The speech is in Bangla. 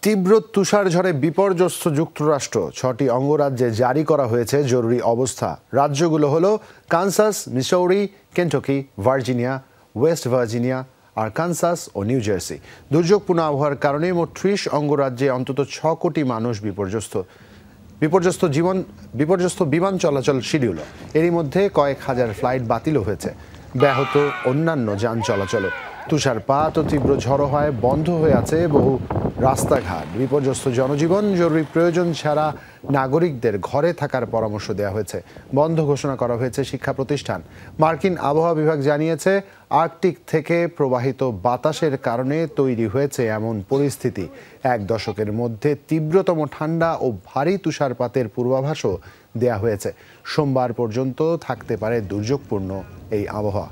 তীব্র তুষারঝড়ে বিপর্যস্ত যুক্তরাষ্ট্র 6টি অঙ্গরাজ্যে জারি করা হয়েছে জরুরি অবস্থা। রাজ্যগুলো হলো Kansas, Missouri, Kentucky, Virginia, West Virginia, Arkansas ও নিউ জার্সি। দুর্যোগপূর্ণ আবহাওয়ার কারণে মোট 30 অঙ্গরাজ্যে অন্তত 6 কোটি মানুষ বিপর্যস্ত বিমান চলাচল শিডিউল। এরই মধ্যে কয়েক হাজার ফ্লাইট বাতিল হয়েছে, ব্যাহত অন্যান্য যান চলাচল। তুষারপাত ও তীব্র ঝড়ো হয় বন্ধ হয়ে আছে বহু রাস্তাঘাট। বিপর্যস্ত জনজীবন, জরুরি প্রয়োজন ছাড়া নাগরিকদের ঘরে থাকার পরামর্শ দেওয়া হয়েছে। বন্ধ ঘোষণা করা হয়েছে শিক্ষা প্রতিষ্ঠান। মার্কিন আবহাওয়া বিভাগ জানিয়েছে, আর্কটিক থেকে প্রবাহিত বাতাসের কারণে তৈরি হয়েছে এমন পরিস্থিতি। 1 দশকের মধ্যে তীব্রতম ঠান্ডা ও ভারী তুষারপাতের পূর্বাভাসও দেওয়া হয়েছে। সোমবার পর্যন্ত থাকতে পারে দুর্যোগপূর্ণ এই আবহাওয়া।